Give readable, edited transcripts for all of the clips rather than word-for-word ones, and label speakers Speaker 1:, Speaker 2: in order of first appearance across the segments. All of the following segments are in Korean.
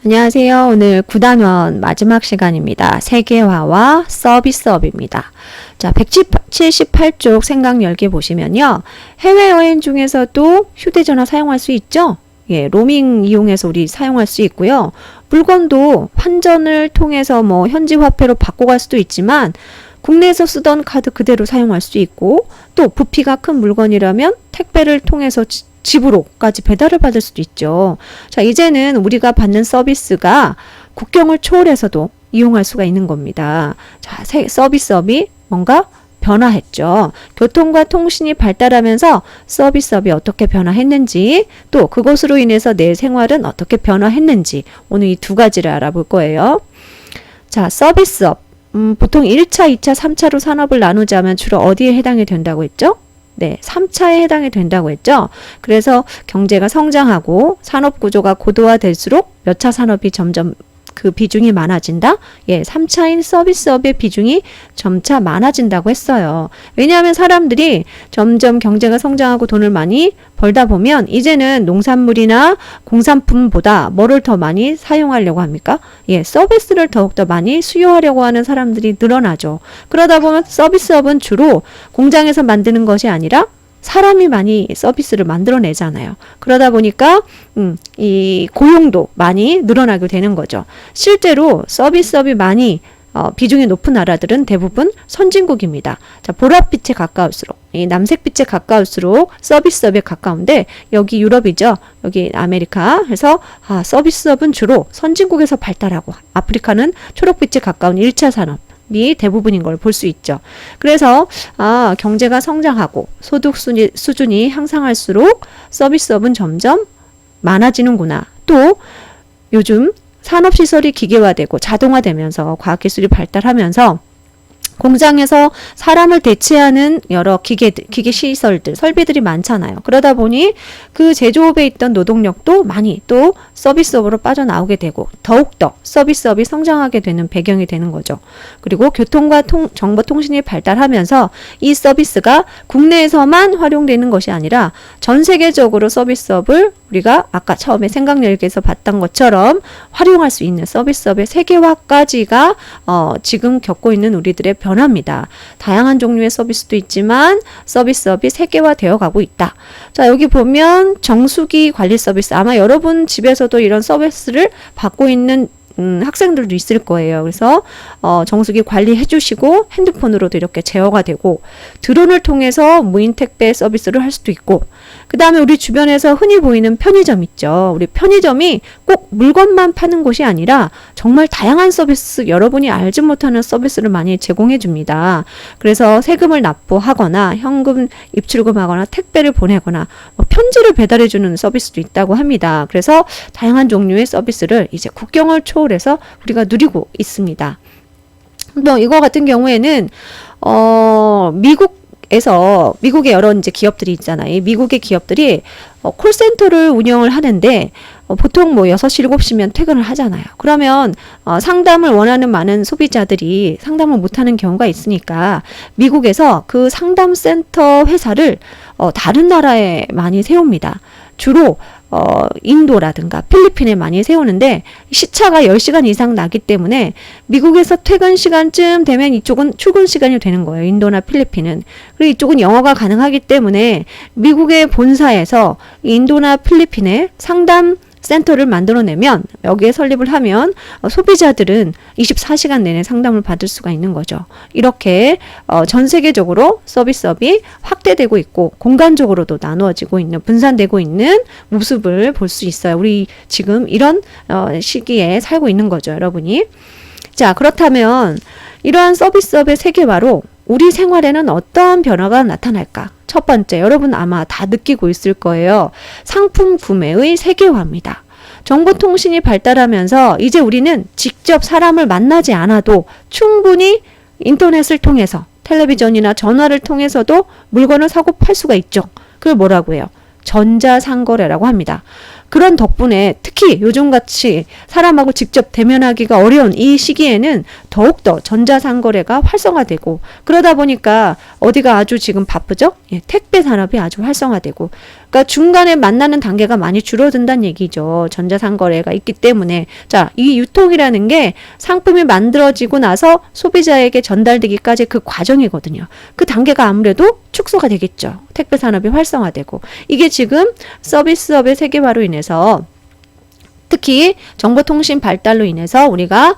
Speaker 1: 안녕하세요. 오늘 9단원 마지막 시간입니다. 세계화와 서비스업입니다. 자, 178쪽 생각 열기 보시면요. 해외여행 중에서도 휴대전화 사용할 수 있죠? 예, 로밍 이용해서 우리 사용할 수 있고요. 물건도 환전을 통해서 현지 화폐로 바꿔갈 수도 있지만 국내에서 쓰던 카드 그대로 사용할 수 있고, 또 부피가 큰 물건이라면 택배를 통해서 집으로까지 배달을 받을 수도 있죠. 자, 이제는 우리가 받는 서비스가 국경을 초월해서도 이용할 수가 있는 겁니다. 자, 서비스업이 뭔가 변화했죠. 교통과 통신이 발달하면서 서비스업이 어떻게 변화했는지, 또 그것으로 인해서 내 생활은 어떻게 변화했는지, 오늘 이 두 가지를 알아볼 거예요. 자, 서비스업. 보통 1차, 2차, 3차로 산업을 나누자면 주로 어디에 해당이 된다고 했죠? 네, 3차에 해당이 된다고 했죠. 그래서 경제가 성장하고 산업 구조가 고도화될수록 몇 차 산업이 점점 그 비중이 많아진다? 예, 3차인 서비스업의 비중이 점차 많아진다고 했어요. 왜냐하면 사람들이 점점 경제가 성장하고 돈을 많이 벌다 보면 이제는 농산물이나 공산품보다 뭐를 더 많이 사용하려고 합니까? 예, 서비스를 더욱더 많이 수요하려고 하는 사람들이 늘어나죠. 그러다 보면 서비스업은 주로 공장에서 만드는 것이 아니라 사람이 많이 서비스를 만들어내잖아요. 그러다 보니까 이 고용도 많이 늘어나게 되는 거죠. 실제로 서비스업이 많이 비중이 높은 나라들은 대부분 선진국입니다. 자, 보랏빛에 가까울수록, 이 남색빛에 가까울수록 서비스업에 가까운데, 여기 유럽이죠. 여기 아메리카. 그래서 서비스업은 주로 선진국에서 발달하고, 아프리카는 초록빛에 가까운 1차 산업 이 대부분인 걸 볼 수 있죠. 그래서 경제가 성장하고 소득 수준이 향상할수록 서비스업은 점점 많아지는구나. 또 요즘 산업시설이 기계화되고 자동화되면서 과학기술이 발달하면서 공장에서 사람을 대체하는 여러 기계 시설들, 설비들이 많잖아요. 그러다 보니 그 제조업에 있던 노동력도 많이 또 서비스업으로 빠져나오게 되고, 더욱더 서비스업이 성장하게 되는 배경이 되는 거죠. 그리고 교통과 정보통신이 발달하면서 이 서비스가 국내에서만 활용되는 것이 아니라 전 세계적으로 서비스업을 우리가 아까 처음에 생각열기에서 봤던 것처럼 활용할 수 있는 서비스업의 세계화까지가 지금 겪고 있는 우리들의 변화입니다. 다양한 종류의 서비스도 있지만 서비스업이 세계화되어 가고 있다. 자, 여기 보면 정수기 관리 서비스, 아마 여러분 집에서도 이런 서비스를 받고 있는 학생들도 있을 거예요. 그래서 정수기 관리해 주시고 핸드폰으로도 이렇게 제어가 되고, 드론을 통해서 무인 택배 서비스를 할 수도 있고, 그 다음에 우리 주변에서 흔히 보이는 편의점 있죠. 우리 편의점이 꼭 물건만 파는 곳이 아니라 정말 다양한 서비스, 여러분이 알지 못하는 서비스를 많이 제공해 줍니다. 그래서 세금을 납부하거나 현금 입출금하거나 택배를 보내거나 편지를 배달해 주는 서비스도 있다고 합니다. 그래서 다양한 종류의 서비스를 이제 국경을 초월해서 우리가 누리고 있습니다. 이거 같은 경우에는 미국의 여러 이제 기업들이 있잖아요. 미국의 기업들이 콜센터를 운영을 하는데 보통 6시, 7시면 퇴근을 하잖아요. 그러면 상담을 원하는 많은 소비자들이 상담을 못하는 경우가 있으니까 미국에서 그 상담센터 회사를 다른 나라에 많이 세웁니다. 주로 인도라든가 필리핀에 많이 세우는데 시차가 10시간 이상 나기 때문에 미국에서 퇴근 시간쯤 되면 이쪽은 출근 시간이 되는 거예요. 인도나 필리핀은. 그리고 이쪽은 영어가 가능하기 때문에 미국의 본사에서 인도나 필리핀에 상담 센터를 만들어내면, 여기에 설립을 하면 소비자들은 24시간 내내 상담을 받을 수가 있는 거죠. 이렇게 전 세계적으로 서비스업이 확대되고 있고 공간적으로도 나누어지고 있는, 분산되고 있는 모습을 볼 수 있어요. 우리 지금 이런 시기에 살고 있는 거죠, 여러분이. 자, 그렇다면 이러한 서비스업의 세계화로 우리 생활에는 어떤 변화가 나타날까? 첫 번째, 여러분 아마 다 느끼고 있을 거예요. 상품 구매의 세계화입니다. 정보통신이 발달하면서 이제 우리는 직접 사람을 만나지 않아도 충분히 인터넷을 통해서, 텔레비전이나 전화를 통해서도 물건을 사고 팔 수가 있죠. 그걸 뭐라고 해요? 전자상거래라고 합니다. 그런 덕분에 특히 요즘같이 사람하고 직접 대면하기가 어려운 이 시기에는 더욱더 전자상거래가 활성화되고, 그러다 보니까 어디가 아주 지금 바쁘죠? 예, 택배 산업이 아주 활성화되고, 그러니까 중간에 만나는 단계가 많이 줄어든다는 얘기죠. 전자상거래가 있기 때문에. 자, 이 유통이라는 게 상품이 만들어지고 나서 소비자에게 전달되기까지 그 과정이거든요. 그 단계가 아무래도 축소가 되겠죠. 택배 산업이 활성화되고. 이게 지금 서비스업의 세계화로 인해서 특히 정보통신 발달로 인해서 우리가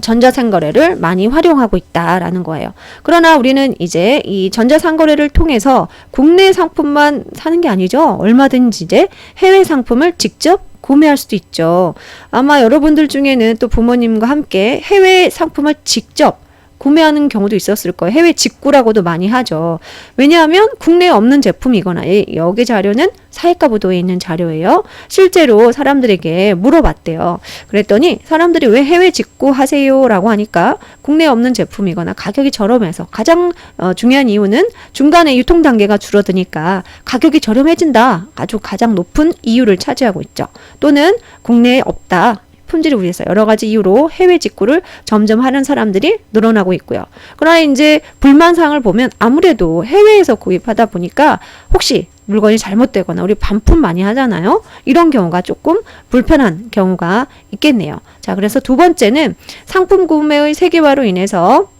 Speaker 1: 전자상거래를 많이 활용하고 있다라는 거예요. 그러나 우리는 이제 이 전자상거래를 통해서 국내 상품만 사는 게 아니죠. 얼마든지 이제 해외 상품을 직접 구매할 수도 있죠. 아마 여러분들 중에는 또 부모님과 함께 해외 상품을 직접 구매하는 경우도 있었을 거예요. 해외 직구라고도 많이 하죠. 왜냐하면 국내에 없는 제품이거나 여기 자료는 사회과 보도에 있는 자료예요. 실제로 사람들에게 물어봤대요. 그랬더니 사람들이 왜 해외 직구 하세요? 라고 하니까 국내에 없는 제품이거나 가격이 저렴해서 가장 중요한 이유는 중간에 유통 단계가 줄어드니까 가격이 저렴해진다. 아주 가장 높은 이유를 차지하고 있죠. 또는 국내에 없다. 품질을 위해서 여러 가지 이유로 해외 직구를 점점 하는 사람들이 늘어나고 있고요. 그러나 이제 불만사항을 보면 아무래도 해외에서 구입하다 보니까 혹시 물건이 잘못되거나 우리 반품 많이 하잖아요. 이런 경우가 조금 불편한 경우가 있겠네요. 자, 그래서 두 번째는 상품 구매의 세계화로 인해서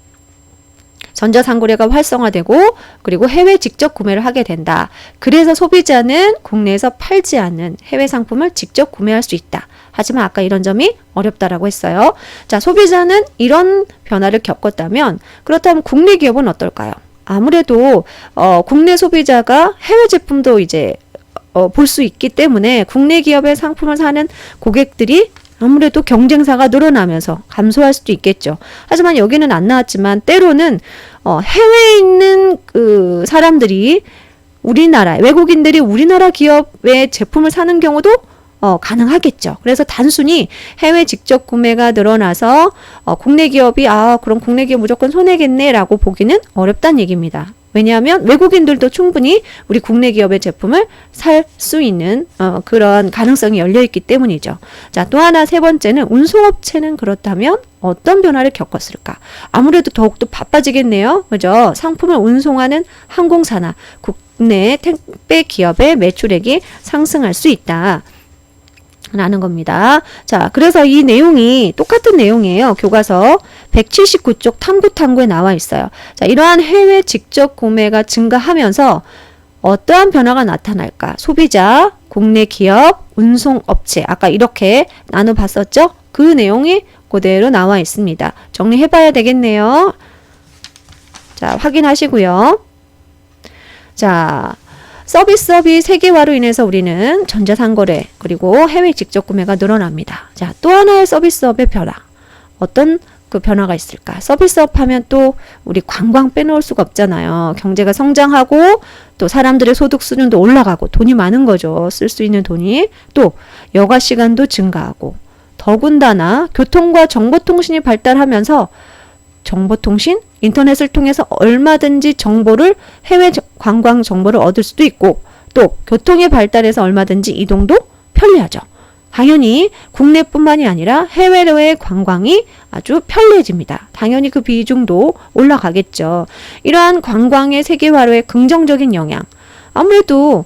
Speaker 1: 전자상거래가 활성화되고 그리고 해외 직접 구매를 하게 된다. 그래서 소비자는 국내에서 팔지 않는 해외 상품을 직접 구매할 수 있다. 하지만 아까 이런 점이 어렵다라고 했어요. 자, 소비자는 이런 변화를 겪었다면 그렇다면 국내 기업은 어떨까요? 아무래도 국내 소비자가 해외 제품도 이제 볼 수 있기 때문에 국내 기업의 상품을 사는 고객들이 아무래도 경쟁사가 늘어나면서 감소할 수도 있겠죠. 하지만 여기는 안 나왔지만 때로는 해외에 있는 그 사람들이 외국인들이 우리나라 기업의 제품을 사는 경우도 가능하겠죠. 그래서 단순히 해외 직접 구매가 늘어나서 국내 기업이 그럼 국내 기업 무조건 손해겠네라고 보기는 어렵다는 얘기입니다. 왜냐하면 외국인들도 충분히 우리 국내 기업의 제품을 살 수 있는 그런 가능성이 열려있기 때문이죠. 자, 또 하나 세 번째는 운송업체는 그렇다면 어떤 변화를 겪었을까? 아무래도 더욱더 바빠지겠네요. 그죠? 상품을 운송하는 항공사나 국내 택배 기업의 매출액이 상승할 수 있다. 라는 겁니다. 자, 그래서 이 내용이 똑같은 내용이에요. 교과서 179쪽 탐구에 나와 있어요. 자, 이러한 해외 직접 구매가 증가하면서 어떠한 변화가 나타날까? 소비자, 국내 기업, 운송업체. 아까 이렇게 나눠봤었죠? 그 내용이 그대로 나와 있습니다. 정리해봐야 되겠네요. 자, 확인하시고요. 자, 서비스업이 세계화로 인해서 우리는 전자상거래 그리고 해외 직접 구매가 늘어납니다. 자, 또 하나의 서비스업의 변화. 어떤 그 변화가 있을까? 서비스업 하면 또 우리 관광 빼놓을 수가 없잖아요. 경제가 성장하고 또 사람들의 소득 수준도 올라가고 돈이 많은 거죠. 쓸 수 있는 돈이. 또 여가 시간도 증가하고 더군다나 교통과 정보통신이 발달하면서 정보통신, 인터넷을 통해서 얼마든지 정보를 해외 관광 정보를 얻을 수도 있고 또 교통의 발달에서 얼마든지 이동도 편리하죠. 당연히 국내뿐만이 아니라 해외로의 관광이 아주 편리해집니다. 당연히 그 비중도 올라가겠죠. 이러한 관광의 세계화로의 긍정적인 영향. 아무래도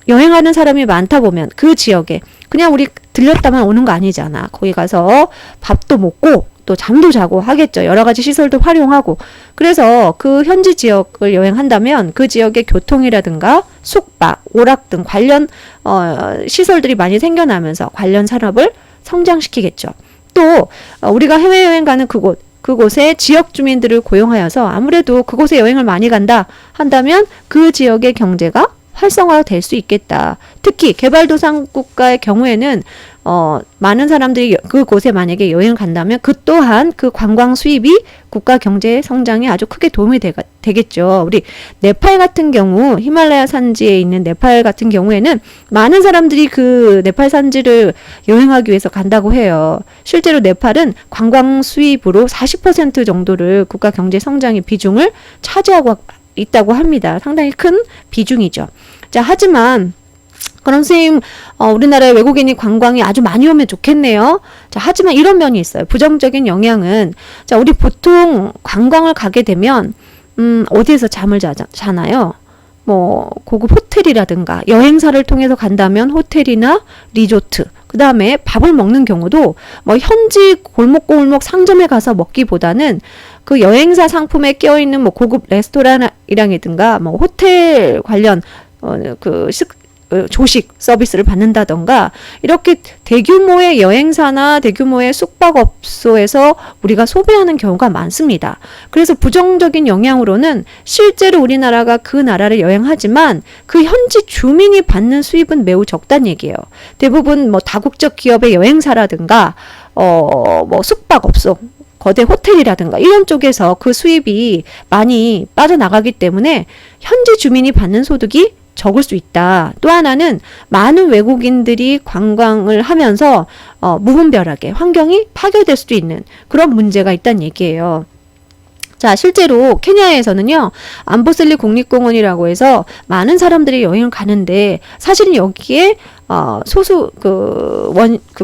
Speaker 1: 여행하는 사람이 많다 보면 그 지역에 그냥 우리 들렸다만 오는 거 아니잖아. 거기 가서 밥도 먹고 또 잠도 자고 하겠죠. 여러 가지 시설도 활용하고. 그래서 그 현지 지역을 여행한다면 그 지역의 교통이라든가 숙박, 오락 등 관련 시설들이 많이 생겨나면서 관련 산업을 성장시키겠죠. 또 우리가 해외여행 가는 그곳에 지역 주민들을 고용하여서 아무래도 그곳에 여행을 많이 간다 한다면 그 지역의 경제가 활성화될 수 있겠다. 특히 개발도상국가의 경우에는 많은 사람들이 그곳에 만약에 여행 간다면 그 또한 그 관광 수입이 국가 경제 성장에 아주 크게 도움이 되겠죠. 우리 네팔 같은 경우 히말라야 산지에 있는 네팔 같은 경우에는 많은 사람들이 그 네팔 산지를 여행하기 위해서 간다고 해요. 실제로 네팔은 관광 수입으로 40% 정도를 국가 경제 성장의 비중을 차지하고 있다고 합니다. 상당히 큰 비중이죠. 자, 하지만 그럼 선생님, 우리나라에 외국인이 관광이 아주 많이 오면 좋겠네요. 자, 하지만 이런 면이 있어요. 부정적인 영향은, 자, 우리 보통 관광을 가게 되면, 어디에서 잠을 자나요? 고급 호텔 호텔이라든가 여행사를 통해서 간다면 호텔이나 리조트, 그 다음에 밥을 먹는 경우도 뭐 현지 골목골목 상점에 가서 먹기보다는 그 여행사 상품에 껴있는 뭐 고급 레스토랑이라든가 뭐 호텔 관련 조식 서비스를 받는다던가 이렇게 대규모의 여행사나 대규모의 숙박업소에서 우리가 소비하는 경우가 많습니다. 그래서 부정적인 영향으로는 실제로 우리나라가 그 나라를 여행하지만 그 현지 주민이 받는 수입은 매우 적다는 얘기예요. 대부분 뭐 다국적 기업의 여행사라든가 뭐 숙박업소, 거대 호텔이라든가 이런 쪽에서 그 수입이 많이 빠져나가기 때문에 현지 주민이 받는 소득이 적을 수 있다. 또 하나는 많은 외국인들이 관광을 하면서 무분별하게 환경이 파괴될 수도 있는 그런 문제가 있다는 얘기예요. 자, 실제로 케냐에서는요, 암보슬리 국립공원이라고 해서 많은 사람들이 여행을 가는데 사실은 여기에 소수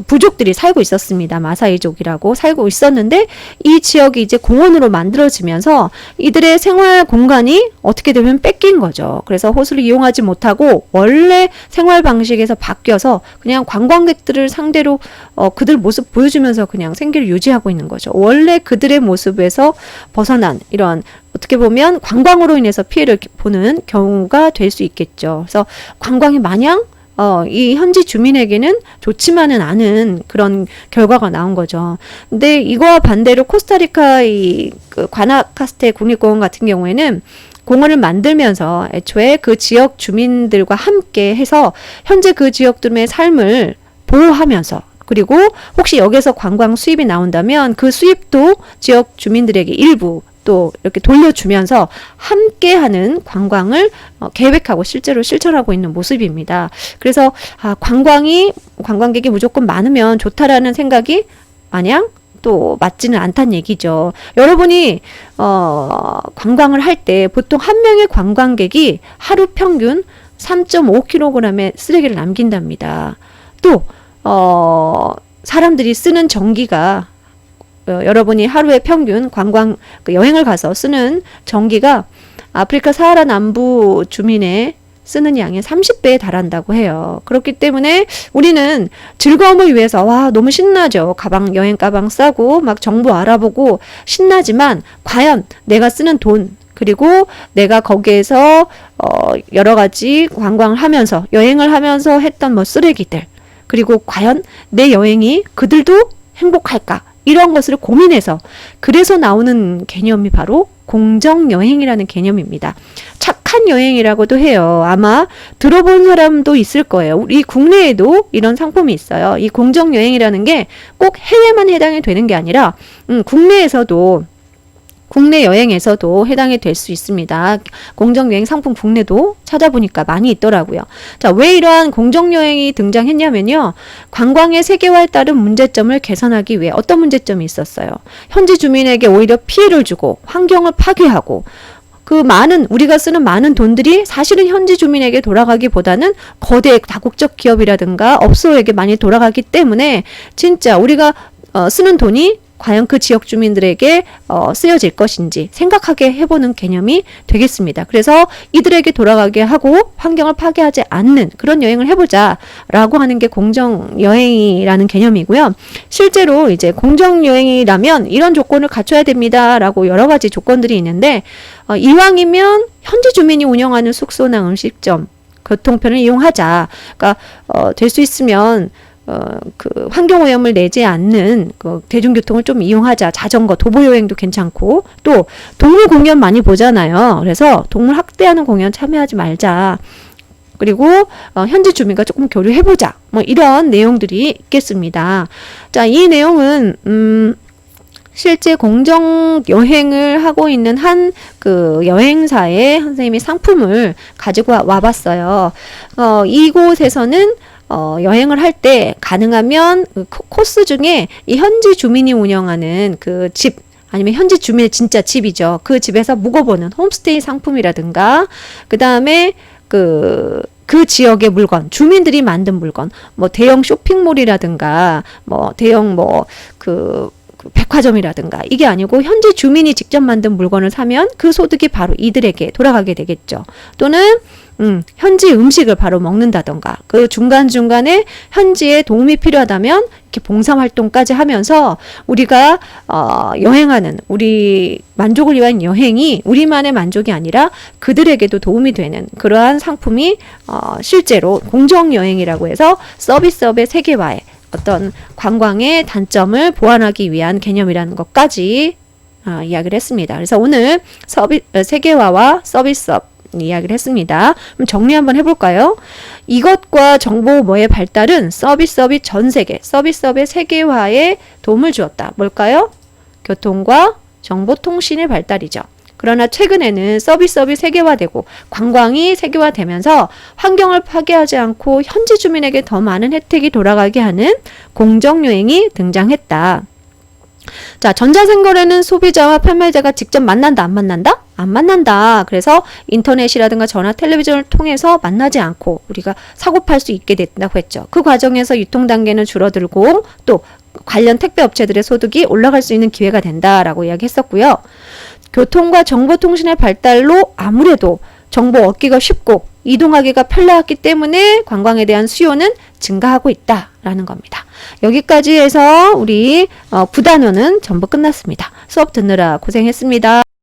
Speaker 1: 부족들이 살고 있었습니다. 마사이족이라고 살고 있었는데 이 지역이 이제 공원으로 만들어지면서 이들의 생활 공간이 어떻게 되면 뺏긴 거죠. 그래서 호수를 이용하지 못하고 원래 생활 방식에서 바뀌어서 그냥 관광객들을 상대로 그들 모습 보여주면서 그냥 생계를 유지하고 있는 거죠. 원래 그들의 모습에서 벗어난 이런 어떻게 보면 관광으로 인해서 피해를 보는 경우가 될 수 있겠죠. 그래서 관광이 마냥 이 현지 주민에게는 좋지만은 않은 그런 결과가 나온 거죠. 근데 이거와 반대로 코스타리카 그 과나카스테 국립공원 같은 경우에는 공원을 만들면서 애초에 그 지역 주민들과 함께 해서 현재 그 지역들의 삶을 보호하면서 그리고 혹시 여기서 관광 수입이 나온다면 그 수입도 지역 주민들에게 일부 또 이렇게 돌려주면서 함께하는 관광을 계획하고 실제로 실천하고 있는 모습입니다. 그래서 관광객이 무조건 많으면 좋다라는 생각이 마냥 또 맞지는 않다는 얘기죠. 여러분이 관광을 할 때 보통 한 명의 관광객이 하루 평균 3.5kg의 쓰레기를 남긴답니다. 또 사람들이 쓰는 전기가 여러분이 하루에 평균 여행을 가서 쓰는 전기가 아프리카 사하라 남부 주민의 쓰는 양의 30배에 달한다고 해요. 그렇기 때문에 우리는 즐거움을 위해서 너무 신나죠. 여행 가방 싸고 막 정보 알아보고 신나지만 과연 내가 쓰는 돈 그리고 내가 거기에서 여러 가지 관광을 하면서 여행을 하면서 했던 뭐 쓰레기들 그리고 과연 내 여행이 그들도 행복할까? 이런 것을 고민해서 그래서 나오는 개념이 바로 공정여행이라는 개념입니다. 착한 여행이라고도 해요. 아마 들어본 사람도 있을 거예요. 우리 국내에도 이런 상품이 있어요. 이 공정여행이라는 게 꼭 해외만 해당이 되는 게 아니라 국내 여행에서도 해당이 될 수 있습니다. 공정여행 상품 국내도 찾아보니까 많이 있더라고요. 자, 왜 이러한 공정여행이 등장했냐면요. 관광의 세계화에 따른 문제점을 개선하기 위해 어떤 문제점이 있었어요. 현지 주민에게 오히려 피해를 주고 환경을 파괴하고 우리가 쓰는 많은 돈들이 사실은 현지 주민에게 돌아가기보다는 거대 다국적 기업이라든가 업소에게 많이 돌아가기 때문에 진짜 우리가 쓰는 돈이 과연 그 지역 주민들에게 쓰여질 것인지 생각하게 해보는 개념이 되겠습니다. 그래서 이들에게 돌아가게 하고 환경을 파괴하지 않는 그런 여행을 해보자 라고 하는 게 공정여행이라는 개념이고요. 실제로 이제 공정여행이라면 이런 조건을 갖춰야 됩니다 라고 여러 가지 조건들이 있는데 이왕이면 현지 주민이 운영하는 숙소나 음식점, 교통편을 이용하자. 그러니까 될 수 있으면 환경오염을 내지 않는 대중교통을 좀 이용하자. 자전거, 도보여행도 괜찮고 또 동물 공연 많이 보잖아요. 그래서 동물 학대하는 공연 참여하지 말자. 그리고 현지 주민과 조금 교류해보자. 뭐 이런 내용들이 있겠습니다. 자, 이 내용은 실제 공정여행을 하고 있는 한 여행사의 선생님이 상품을 가지고 와봤어요. 이곳에서는 여행을 할 때 가능하면 코스 중에 이 현지 주민이 운영하는 그 집 아니면 현지 주민의 진짜 집이죠. 그 집에서 묵어보는 홈스테이 상품이라든가 그 다음에 그 지역의 물건, 주민들이 만든 물건, 뭐 대형 쇼핑몰이라든가 뭐 대형 백화점이라든가 이게 아니고 현지 주민이 직접 만든 물건을 사면 그 소득이 바로 이들에게 돌아가게 되겠죠. 또는 현지 음식을 바로 먹는다던가 그 중간중간에 현지에 도움이 필요하다면 이렇게 봉사활동까지 하면서 우리가 여행하는 우리 만족을 위한 여행이 우리만의 만족이 아니라 그들에게도 도움이 되는 그러한 상품이 실제로 공정여행이라고 해서 서비스업의 세계화에 어떤 관광의 단점을 보완하기 위한 개념이라는 것까지 이야기를 했습니다. 그래서 오늘 세계화와 서비스업 이야기를 했습니다. 그럼 정리 한번 해볼까요? 이것과 정보의 발달은 서비스업이 전 세계, 서비스업의 세계화에 도움을 주었다. 뭘까요? 교통과 정보통신의 발달이죠. 그러나 최근에는 서비스업이 세계화되고 관광이 세계화되면서 환경을 파괴하지 않고 현지 주민에게 더 많은 혜택이 돌아가게 하는 공정여행이 등장했다. 자, 전자상거래는 소비자와 판매자가 직접 만난다, 안 만난다? 안 만난다. 그래서 인터넷이라든가 전화, 텔레비전을 통해서 만나지 않고 우리가 사고 팔 수 있게 된다고 했죠. 그 과정에서 유통 단계는 줄어들고 또 관련 택배 업체들의 소득이 올라갈 수 있는 기회가 된다라고 이야기했었고요. 교통과 정보통신의 발달로 아무래도 정보 얻기가 쉽고 이동하기가 편리하기 때문에 관광에 대한 수요는 증가하고 있다라는 겁니다. 여기까지 해서 우리 9단원은 전부 끝났습니다. 수업 듣느라 고생했습니다.